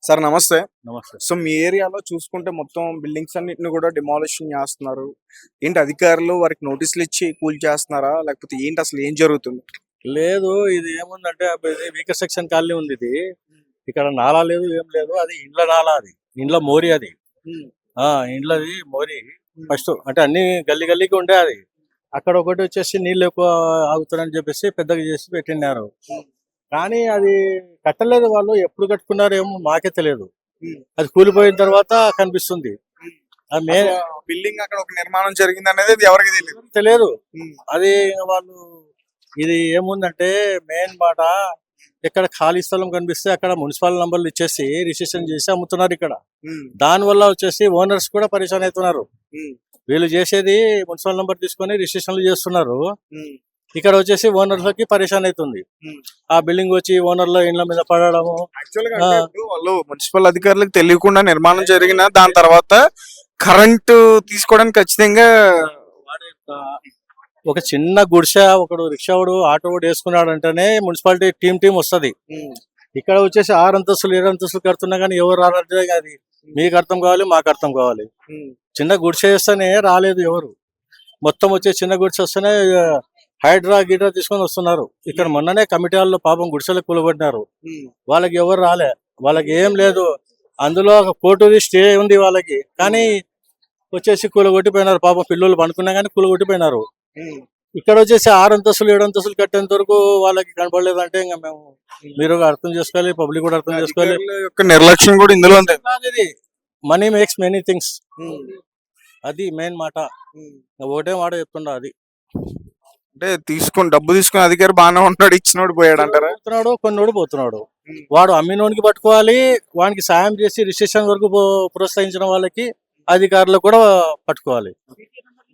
Sir నమస్తే. నమస్తే. So మీ ఏరియాలో చూసుకుంటే మొత్తం బిల్డింగ్స్ అన్నిటిని కూడా డిమాలిషన్ చేస్తున్నారు. ఏంటి అధికారులు వారికి నోటీసులు ఇచ్చి చేస్తున్నారా? లేకపోతే ఏంటి అసలు ఏం జరుగుతుంది? లేదు, ఇది ఏముందంటే ఇది వీకర్ సెక్షన్ కాలనీ ఉంది. ఇది ఇక్కడ నాలా లేదు, ఏం లేదు. అది ఇండ్ల నాలా, అది ఇండ్ల మోరి. అది ఇండ్లది మోరి. ఫస్ట్ అంటే అన్ని గల్లీ గల్లీకి ఉండే అది. అక్కడ ఒకటి వచ్చేసి నీళ్ళు ఎక్కువ ఆగుతారని చెప్పేసి పెద్దగా చేసి పెట్టినారు. కానీ అది కట్టలేదు. వాళ్ళు ఎప్పుడు కట్టుకున్నారో ఏమో మాకే తెలియదు. అది కూలిపోయిన తర్వాత కనిపిస్తుంది. బిల్డింగ్ అక్కడ ఒక నిర్మాణం జరిగింది అనేది ఎవరికి తెలియదు. అది వాళ్ళు ఇది ఏముందంటే మెయిన్ మాట, ఎక్కడ ఖాళీ స్థలం కనిపిస్తే అక్కడ మున్సిపల్ నంబర్లు ఇచ్చేసి రిజిస్ట్రేషన్ చేసి అమ్ముతున్నారు. ఇక్కడ దాని వల్ల వచ్చేసి ఓనర్స్ కూడా పరిశాన్ అవుతున్నారు. వీళ్ళు చేసేది మున్సిపల్ నంబర్ తీసుకొని రిజిస్ట్రేషన్లు చేస్తున్నారు. ఇక్కడ వచ్చేసి ఓనర్లకి పరిశాన్ అవుతుంది. ఆ బిల్డింగ్ వచ్చి ఓనర్ల ఇండ్ల మీద పడడము. వాళ్ళు మున్సిపల్ అధికారులకు తెలియకుండా నిర్మాణం జరిగిన దాని తర్వాత కరెంటు తీసుకోవడానికి ఖచ్చితంగా ఒక చిన్న గుడిసె ఒకడు రిక్షావాడు ఆటోవాడు వేసుకున్నాడు అంటేనే మున్సిపాలిటీ టీం వస్తుంది. ఇక్కడ వచ్చేసి 6 అంతస్తులు 7 అంతస్తులు కడుతున్నా కానీ ఎవరు రాలేదు. అది మీకు అర్థం కావాలి, మాకు అర్థం కావాలి. చిన్న గుడిసె వేస్తేనే రాలేదు ఎవరు. మొత్తం వచ్చే చిన్న గుడిసె వస్తేనే హైడ్రా గిడ్రా తీసుకొని వస్తున్నారు. ఇక్కడ మొన్ననే కమిటీ హాల్లో పాపం గుడిసెలకు కూలబడినారు. వాళ్ళకి ఎవరు రాలే, వాళ్ళకి ఏం లేదు. అందులో ఒక కోర్టు స్టే ఉంది వాళ్ళకి, కానీ వచ్చేసి కూలగొట్టిపోయినారు. పాపం పిల్లలు పండుకున్నా కానీ కూలగొట్టిపోయినారు. ఇక్కడ వచ్చేసి 6 అంతస్తులు 7 అంతస్తులు కట్టేంత వరకు వాళ్ళకి కనపడలేదంటే ఇంకా మేము మీరు అర్థం చేసుకోవాలి, పబ్లిక్ కూడా అర్థం చేసుకోవాలి. నిర్లక్ష్యం కూడా ఇందులో ఉంది. మనీ మేక్స్ మెనీ థింగ్స్, అది మెయిన్ మాట. ఒకటే మాట చెప్తుండ. అది అంటే డబ్బు తీసుకుని అధికారి బాగానే ఉన్నాడు, ఇచ్చినోడు పోయాడు అంటారా? పోతున్నాడు, కొన్నోడు పోతున్నాడు. వాడు అమ్మినోనికి పట్టుకోవాలి, వానికి సాయం చేసి రిజిస్ట్రేషన్ వరకు ప్రోత్సహించిన వాళ్ళకి అధికారులు కూడా పట్టుకోవాలి.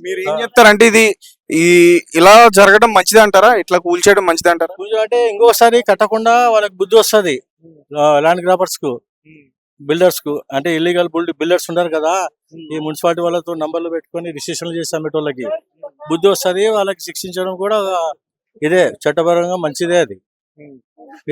మీరు ఏం చెప్తారంటే ఇది ఇలా జరగడం మంచిది అంటారా? ఇట్లా కూల్చేయడం మంచిది అంటారా? అంటే ఇంకోసారి కట్టకుండా వాళ్ళకి బుద్ధి వస్తుంది. ల్యాండ్ గ్రాబర్స్ కు, బిల్డర్స్ కు, అంటే ఇల్లీగల్ బిల్డర్స్ ఉంటారు కదా, ఈ మున్సిపాలిటీ వాళ్ళతో నంబర్లు పెట్టుకొని రిజిస్ట్రేషన్ చేసి అమ్మేటోళ్ళకి బుద్ధి వస్తుంది. వాళ్ళకి శిక్షించడం కూడా ఇదే చట్టపరంగా మంచిదే. అది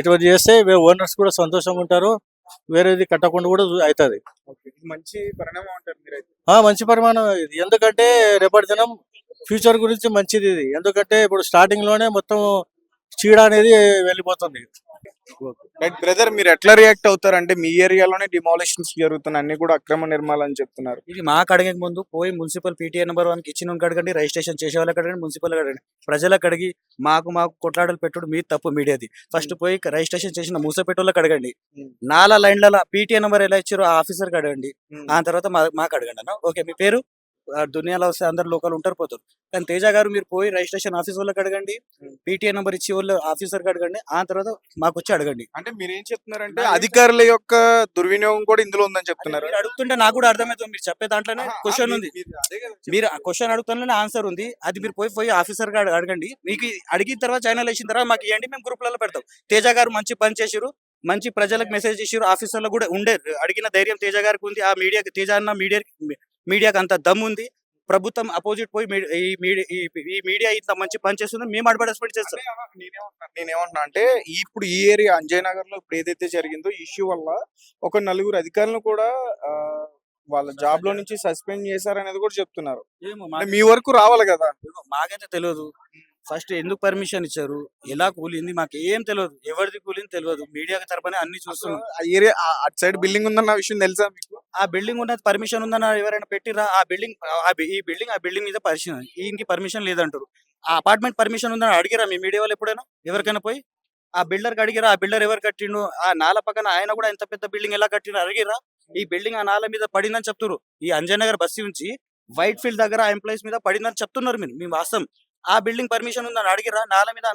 ఇటువంటి చేస్తే ఓనర్స్ కూడా సంతోషంగా ఉంటారు. వేరేది కట్టకుండా కూడా అవుతుంది. మంచి పరిణామం అంటారు మీరైతే? మంచి పరిమాణం ఇది. ఎందుకంటే రేపటి దినం ఫ్యూచర్ గురించి మంచిది ఇది. ఎందుకంటే ఇప్పుడు స్టార్టింగ్ లోనే మొత్తం చీడ అనేది వెళ్ళిపోతుంది. బ్రదర్, మీరు ఎట్లా రియాక్ట్ అవుతారు? అంటే మీ ఏరియాలోనే డిమాలిషన్స్ జరుగుతున్నాయి, అన్ని కూడా అక్రమ నిర్మాణాలు అని చెప్తున్నారు. ఇది మాకు అడిగే ముందు పోయి మున్సిపల్ పీటీఏ నెంబర్ 1 ఇచ్చిన అడగండి, రిజిస్ట్రేషన్ చేసే వాళ్ళకి అడగండి, మున్సిపల్ అడగండి. ప్రజలకు అడిగి మాకు కొట్లాడలు పెట్టుడు మీ తప్పు మీడియాది. ఫస్ట్ పోయి రిజిస్ట్రేషన్ చేసిన మూసపెట్టోళ్ళకి అడగండి. 4 లైన్ల పీటీఏ నెంబర్ ఎలా ఇచ్చారో ఆ ఆఫీసర్కి అడగండి. ఆ తర్వాత మాకు అడగండి అన్న. ఓకే, మీ పేరు దునియాలో వస్తే అందరు లోకల్ ఉంటారు, పోతారు. కానీ తేజ గారు మీరు పోయి రిజిస్ట్రేషన్ ఆఫీస్ వాళ్ళకి అడగండి, పీటీఏ నెంబర్ ఇచ్చి వాళ్ళు ఆఫీసర్కి అడగండి, ఆ తర్వాత మాకు వచ్చి అడగండి. అంటే మీరు ఏం చెప్తున్నారంటే అధికారుల యొక్క దుర్వినియోగం కూడా ఇందులో ఉందని చెప్తున్నారు. మీరు అడుగుతుంటే నాకు కూడా అర్థమవుతుంది. మీరు చెప్పే దాంట్లోనే క్వశ్చన్ ఉంది. మీరు క్వశ్చన్ అడుగుతానే ఆన్సర్ ఉంది. అది మీరు పోయి ఆఫీసర్ గా అడగండి. మీకు అడిగిన తర్వాత ఛానల్ వేసిన తర్వాత మాకు ఇవ్వండి, మేము గ్రూప్లలో పెడతాం. తేజ గారు మంచి పని చేసారు, మంచి ప్రజలకు మెసేజ్ చేసారు. ఆఫీసర్లో కూడా ఉండే అడిగిన ధైర్యం తేజ గారికి ఉంది. ఆ మీడియాకి తేజ అన్న మీడియాకి అంత దమ్ ఉంది. ప్రభుత్వం అపోజిట్ పోయి ఈ మీడియా ఇంత మంచి పని చేస్తుంది, మేము అడ్వర్టైజ్మెంట్ చేస్తాం. నేనేమంటున్నా అంటే ఇప్పుడు ఈ ఏరియా అంజయ్ నగర్ లో ఇప్పుడు ఏదైతే జరిగిందో ఇష్యూ వల్ల ఒక 4 అధికారులను కూడా వాళ్ళ జాబ్ లో నుంచి సస్పెండ్ చేశారనేది కూడా చెప్తున్నారు. మీ వరకు రావాలి కదా? మాకైతే తెలియదు. ఫస్ట్ ఎందుకు పర్మిషన్ ఇచ్చారు, ఎలా కూలింది మాకు ఏం తెలియదు. ఎవరిది కూలింది తెలియదు. మీడియా తరపునే అన్ని చూస్తున్నాం. ఏరియా అటు సైడ్ బిల్డింగ్ ఉందన్న విషయం తెలుసా మీకు? ఆ బిల్డింగ్ ఉన్నది పర్మిషన్ ఉందన్న ఎవరైనా పెట్టిరా? ఆ బిల్డింగ్ ఆ బిల్డింగ్ మీద పర్మిషన్, ఈయనకి పర్మిషన్ లేదంటారు. ఆ అపార్ట్మెంట్ పర్మిషన్ ఉందని అడిగిరా మీ మీడియా వాళ్ళు ఎప్పుడైనా? ఎవరికైనా పోయి ఆ బిల్డర్కి అడిగిరా? ఆ బిల్డర్ ఎవరు కట్టిండు? ఆ నాల పక్కన ఆయన కూడా ఎంత పెద్ద బిల్డింగ్ ఎలా కట్టిండు అడిగిరా? ఈ బిల్డింగ్ ఆ నాల మీద పడిందని చెప్తారు. ఈ అంజయ్ నగర్ బస్సు నుంచి వైట్ ఫీల్డ్ దగ్గర ఆ ఎంప్లాయీస్ మీద పడిందని చెప్తున్నారు. మేము వాస్తవం ఆ బిల్డింగ్ పర్మిషన్ ఉందని అడిగిరా? నాల మీద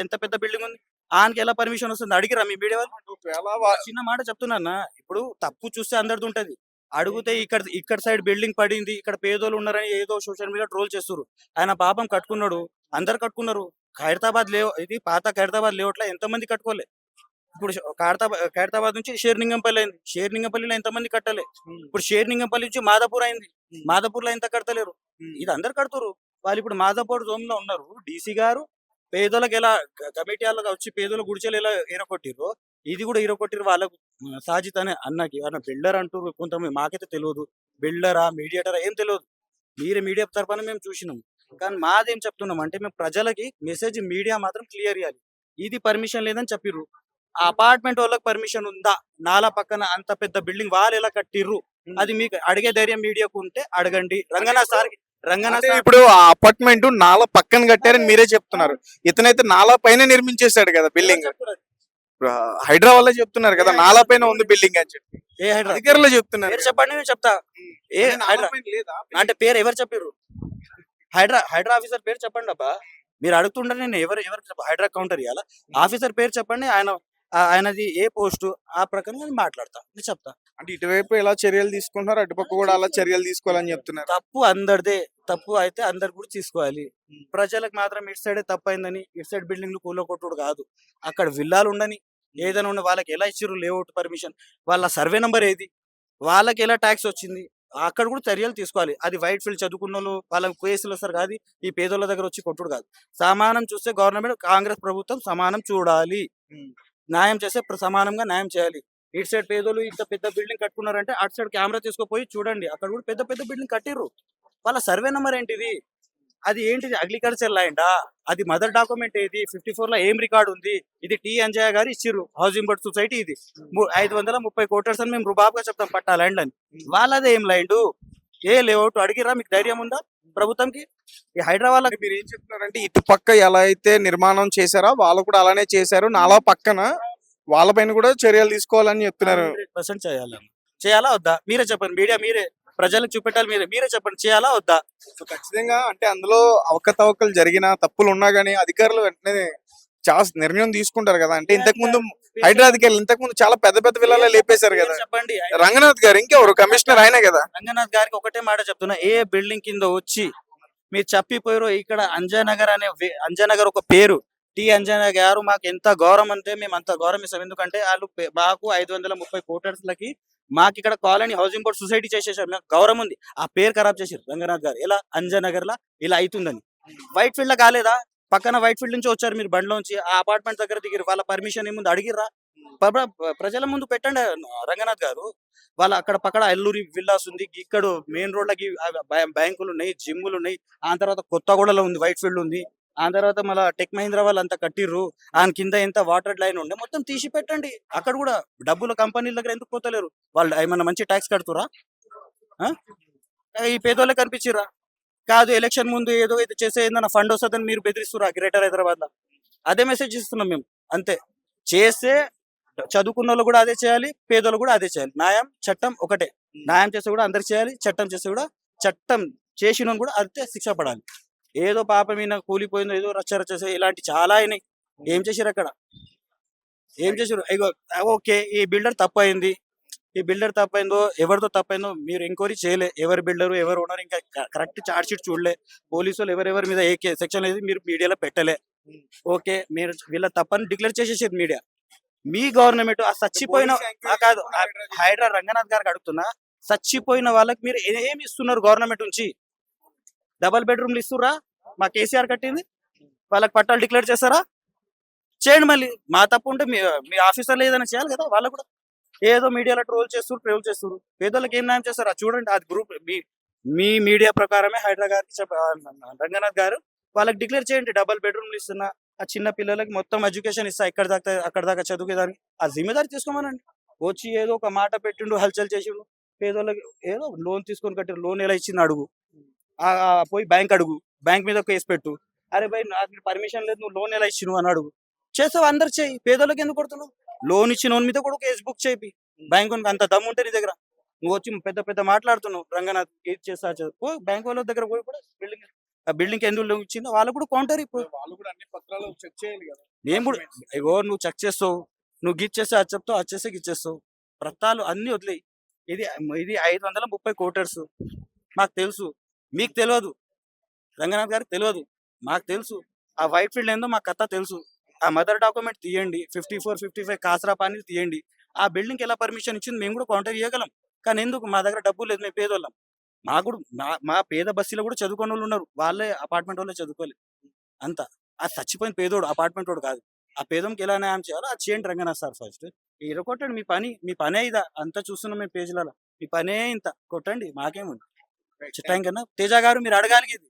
ఎంత పెద్ద బిల్డింగ్ ఉంది, ఆయనకి ఎలా పర్మిషన్ వస్తుంది అడిగిరా మీ మీడియా వాళ్ళు? చిన్న మాట చెప్తున్నా. ఇప్పుడు తప్పు చూస్తే అందరిది ఉంటది. అడిగితే ఇక్కడ సైడ్ బిల్డింగ్ పడింది, ఇక్కడ పేదోళ్ళు ఉన్నారని ఏదో సోషల్ మీడియా ట్రోల్ చేస్తారు. ఆయన పాపం కట్టుకున్నాడు, అందరు కట్టుకున్నారు. ఖైరతాబాద్ ఇది పాత ఖైరతాబాద్ లేఅవుట్ల ఎంతమంది కట్టుకోలే. ఇప్పుడు ఖైరతాబాద్ నుంచి షేర్లింగంపల్లి అయింది. షేర్లింగంపల్లిలో ఎంతమంది కట్టలే. ఇప్పుడు షేర్లింగంపల్లి నుంచి మాదాపూర్ అయింది. మాదాపూర్ లో ఎంత కడతలేరు. ఇది అందరు కడతారు. వాళ్ళు ఇప్పుడు మాదాపూర్ జోన్ లో ఉన్నారు. డీసీ గారు పేదలకు ఎలా కమిటీ వాళ్ళకి వచ్చి పేదల గుడిచెలు ఎలా ఎరగొట్టిర్రో ఇది కూడా ఇరగొట్టిరు వాళ్ళకు. సాజిత్ అనే అన్నకి అన్న బిల్డర్ అంటారు కొంతమంది, మాకైతే తెలియదు బిల్డరా మీడియేటరా ఏం తెలియదు. మీడియా తరపున మేము చూసినాం. కానీ మాదేం చెప్తున్నాం అంటే మేము ప్రజలకి మెసేజ్ మీడియా మాత్రం క్లియర్ ఇవ్వాలి. ఇది పర్మిషన్ లేదని చెప్పిర్రు. ఆ అపార్ట్మెంట్ వాళ్ళకి పర్మిషన్ ఉందా? నాలా పక్కన అంత పెద్ద బిల్డింగ్ వాళ్ళు ఎలా కట్టిర్రు? అది మీకు అడిగే ధైర్యం మీడియాకు ఉంటే అడగండి. రంగనాథ్ సార్ అంటే ఇప్పుడు ఆ అపార్ట్మెంట్ నాలా పక్కన కట్టారని మీరే చెప్తున్నారు. ఇతనైతే నాలా పైన నిర్మించేశాడు కదా బిల్డింగ్. హైదరాబాద్ లో చెప్తున్నారు కదా నాలా పైన ఉంది బిల్డింగ్ అని చెప్పి. ఏ హైడ్రా అధికారులు చెప్తున్నారు. పేరు చెప్పండి, నేను చెప్తా. ఏ హైడ్రా అంటే పేరు ఎవరు చెప్పారు? హైడ్రా ఆఫీసర్ పేరు చెప్పండి అబ్బా. మీరు అడుగుతుంటారు, నేను ఎవరు హైడ్రా కౌంటర్ ఇవ్వాలా? ఆఫీసర్ పేరు చెప్పండి, ఆయనది ఏ పోస్టు, ఆ ప్రకారం నేను మాట్లాడతా, నేను చెప్తా. అంటే ఇటువైపు ఎలా చర్యలు తీసుకుంటున్నారు, అటుపక్క కూడా అలా చర్యలు తీసుకోవాలని చెప్తున్నారు. తప్పు అందరిదే. తప్పు అయితే అందరు కూడా తీసుకోవాలి. ప్రజలకు మాత్రం ఇటు సైడే తప్పు అయిందని ఇటు సైడ్ బిల్డింగ్లు కూలగొట్టుడు కాదు. అక్కడ విల్లాలు ఉండని, ఏదైనా ఉండి వాళ్ళకి ఎలా ఇచ్చిర్రు లేఅవుట్ పర్మిషన్, వాళ్ళ సర్వే నెంబర్ ఏది, వాళ్ళకి ఎలా ట్యాక్స్ వచ్చింది, అక్కడ కూడా చర్యలు తీసుకోవాలి. అది వైట్ ఫీల్డ్ చదువుకున్న వాళ్ళు వాళ్ళకి కేసులు వస్తారు కాదు, ఈ పేదోళ్ళ దగ్గర వచ్చి కొట్టుడు కాదు. సమానం చూస్తే గవర్నమెంట్ కాంగ్రెస్ ప్రభుత్వం సమానం చూడాలి. న్యాయం చేస్తే సమానంగా న్యాయం చేయాలి. ఇటు సైడ్ పేదోళ్ళు ఇంత పెద్ద బిల్డింగ్ కట్టుకున్నారంటే అటు సైడ్ కెమెరా తీసుకుపోయి చూడండి, అక్కడ కూడా పెద్ద పెద్ద బిల్డింగ్ కట్టిర్రు. వాళ్ళ సర్వే నెంబర్ ఏంటిది, అది ఏంటిది, అగ్రికల్చర్ ల్యాండా, అది మదర్ డాక్యుమెంట్ ఏది, 54 లో ఏం రికార్డు ఉంది, ఇది టీ అంజయ్య గారు ఇచ్చిర్రు హౌసింగ్ బోర్డ్ సొసైటీ, ఇది 530 కోటర్స్ అని మేము రుబాబుగా చెప్తాం పట్టా ల్యాండ్ అని. వాళ్ళదే ఏం ల్యాండ్, ఏ లేఅవుట్ అడిగిరా? మీకు ధైర్యం ఉందా ప్రభుత్వంకి? ఈ హైదరాబాద్ మీరు ఏం చెప్తున్నారంటే ఇటు పక్క ఎలా అయితే నిర్మాణం చేశారో వాళ్ళు కూడా అలానే చేశారు, నాలా పక్కన వాళ్ళపైన కూడా చర్యలు తీసుకోవాలని చెప్తున్నారు. 100% చేయాలా వద్దా? మీరే చెప్పండి. మీడియా మీరే ప్రజలకు చూపెట్టాలి. మీరే చెప్పండి, చేయాలా వద్దా? సో ఖచ్చితంగా అంటే అందులో అవకతవకలు జరిగిన తప్పులు ఉన్నా గానీ అధికారులు వెంటనే చాలా నిర్ణయం తీసుకుంటారు కదా. అంటే ఇంతకు ముందు హైదరాబాద్కి ఇంతకు ముందు చాలా పెద్ద పెద్ద విల్లాలే లేపేశారు కదా. చెప్పండి. రంగనాథ్ గారు ఇంకెవరు కమిషనర్ ఆయనే కదా. రంగనాథ్ గారికి ఒకటే మాట చెప్తున్నా, ఏ బిల్డింగ్ కింద వచ్చి మీరు చెప్పిపోయారో, ఇక్కడ అంజయనగర్ అనే అంజయనగర్ ఒక పేరు, టి అంజయ్ గారు మాకు ఎంత గౌరవం అంటే మేము అంత గౌరవం ఇస్తాం. ఎందుకంటే వాళ్ళు మాకు 530 కోటర్స్లకి మాకు ఇక్కడ కాలనీ హౌసింగ్ బోర్డ్ సొసైటీ చేసేసారు. మాకు గౌరవం ఉంది. ఆ పేరు ఖరాబ్ చేశారు రంగనాథ్ గారు. ఎలా అంజయ్ నగర్ లా ఇలా అవుతుందని. వైట్ ఫీల్డ్ లో కాలేదా? పక్కన వైట్ ఫీల్డ్ నుంచి వచ్చారు మీరు బండ్లోంచి, ఆ అపార్ట్మెంట్ దగ్గర దిగిరు, వాళ్ళ పర్మిషన్ ఏముంది అడిగిర్రా? ప్రజల ముందు పెట్టండి రంగనాథ్ గారు. వాళ్ళ అక్కడ పక్కన అల్లూరి విల్లాస్ ఉంది, ఇక్కడ మెయిన్ రోడ్ లకి బ్యాంకులు ఉన్నాయి, జిమ్లు ఉన్నాయి, ఆ తర్వాత కొత్తగూడలో ఉంది వైట్ ఫీల్డ్ ఉంది, ఆ తర్వాత మళ్ళీ టెక్ మహీంద్రా వాళ్ళు అంతా కట్టిర్రు, ఆ కింద ఎంత వాటర్ లైన్ ఉండే మొత్తం తీసి పెట్టండి. అక్కడ కూడా డబ్బుల కంపెనీల దగ్గర ఎందుకు పోతలేరు? వాళ్ళు ఏమన్నా మంచి ట్యాక్స్ కడుతురా? ఈ పేదోళ్ళే కనిపించిరా? కాదు, ఎలక్షన్ ముందు ఏదో ఇది చేసే ఏదైనా ఫండ్ వస్తుందని మీరు బెదిరిస్తురా గ్రేటర్ హైదరాబాద్ లో. అదే మెసేజ్ ఇస్తున్నాం మేము, అంతే. చేస్తే చదువుకున్న వాళ్ళు కూడా అదే చేయాలి, పేదోళ్ళు కూడా అదే చేయాలి. న్యాయం చట్టం ఒకటే. న్యాయం చేస్తే కూడా అందరు చేయాలి, చట్టం చేస్తే కూడా చట్టం చేసిన కూడా అంతే శిక్ష పడాలి. ఏదో పాప మీద కూలిపోయిందో ఏదో రచ్చరచేసే ఇలాంటి చాలా అయినాయి. ఏం చేశారు అక్కడ? ఏం చేశారు? అయ్యో ఓకే, ఈ బిల్డర్ తప్పు అయింది, ఈ బిల్డర్ తప్పైందో ఎవరితో తప్పైందో మీరు ఎంక్వైరీ చేయలే. ఎవరు బిల్డరు ఎవరు ఓనర్ ఇంకా కరెక్ట్ చార్జ్ షీట్ చూడలే. పోలీసు వాళ్ళు ఎవరెవరి మీద ఏ సెక్షన్ లేదు మీరు మీడియాలో పెట్టలే. ఓకే, మీరు వీళ్ళ తప్పని డిక్లేర్ చేసేసేది మీడియా. మీ గవర్నమెంట్ ఆ చచ్చిపోయిన కాదు, హైడ్రా రంగనాథ్ గారికి అడుగుతున్నా, చచ్చిపోయిన వాళ్ళకి మీరు ఏమి ఇస్తున్నారు గవర్నమెంట్ నుంచి? డబల్ బెడ్రూమ్లు ఇస్తురా? మా కేసీఆర్ కట్టింది, వాళ్ళకి పట్టాలు డిక్లేర్ చేస్తారా? చేయండి. మళ్ళీ మా తప్పు ఉంటే మీ ఆఫీసర్లు ఏదైనా చేయాలి కదా. వాళ్ళు కూడా ఏదో మీడియాలో ట్రోల్ చేస్తారు. పేదోళ్ళకి ఏం న్యాయం చేస్తారా చూడండి. అది గ్రూప్ మీ మీడియా ప్రకారమే హైడ్రా గారికి రంగనాథ్ గారు వాళ్ళకి డిక్లేర్ చేయండి, డబల్ బెడ్రూమ్లు ఇస్తున్నా, ఆ చిన్న పిల్లలకి మొత్తం ఎడ్యుకేషన్ ఇస్తా, అక్కడ దాకా చదువుకేదానికి ఆ జిమ్మేదారి తీసుకోమనండి. వచ్చి ఏదో ఒక మాట పెట్టిండు, హల్చల్ చేసిండు, పేదోళ్ళకి ఏదో లోన్ తీసుకొని కట్టారు, లోన్ ఎలా ఇచ్చింది అడుగు, పోయి బ్యాంక్ అడుగు, బ్యాంక్ మీద కేసు పెట్టు. అరే భయ్ నాకు పర్మిషన్ లేదు, నువ్వు లోన్ ఎలా ఇచ్చినావు అని అడుగు. చేస్తావు, అందరు చేయి. పేదోళ్ళకి ఎందుకు కొడుతున్నావు? లోన్ ఇచ్చిన మీద కూడా కేసు బుక్ చేయి. బ్యాంక్ అంత దమ్ము ఉంటే నీ దగ్గర, నువ్వు వచ్చి పెద్ద పెద్ద మాట్లాడుతున్నావు రంగనాథ్ ఏది చేస్తా బ్యాంక్ వాళ్ళ దగ్గర పోయి కూడా బిల్డింగ్ ఎందుకు ఇచ్చిందో వాళ్ళు కూడా కౌంటర్. ఇప్పుడు వాళ్ళు కూడా అన్ని పత్రాలు చెక్ చేయాలి కదా. నేను కూడా ఇగో నువ్వు చెక్ చేస్తావు, నువ్వు గిచ్చేస్తే అది చెప్తావు, అది చేస్తే గిచ్చేస్తావు, పత్రాలు అన్ని వదిలేయి. ఇది 530 కోటర్స్ మాకు తెలుసు, మీకు తెలియదు, రంగనాథ్ గారికి తెలియదు, మాకు తెలుసు. ఆ వైట్ ఫీల్డ్ ఏందో మాకు కథ తెలుసు. ఆ మదర్ డాక్యుమెంట్ తీయండి, 54, 55 కాసరా పానీ తీయండి. ఆ బిల్డింగ్ ఎలా పర్మిషన్ ఇచ్చింది మేము కూడా కౌంటర్ చేయగలం. కానీ ఎందుకు? మా దగ్గర డబ్బులు లేదు, మేము పేదోళ్ళం. మా కూడా మా పేద బస్సులో కూడా చదువుకున్న వాళ్ళు ఉన్నారు, వాళ్ళే అపార్ట్మెంట్ వాళ్ళే చదువుకోలేదు అంతా. ఆ చచ్చిపోయిన పేదోడు అపార్ట్మెంట్ వాడు కాదు, ఆ పేదంకి ఎలా న్యాయం చేయాలో అది చేయండి రంగనాథ్ సార్ ఫస్ట్. ఈడ కొట్టండి, మీ పనే ఇదా అంతా చూస్తున్నాం మేము పేజీలలో, మీ పనే ఇంత కొట్టండి, మాకేముంది. థ్యాంక్ యూ అన్న. తేజ గారు మీరు అడగాలి ఇది.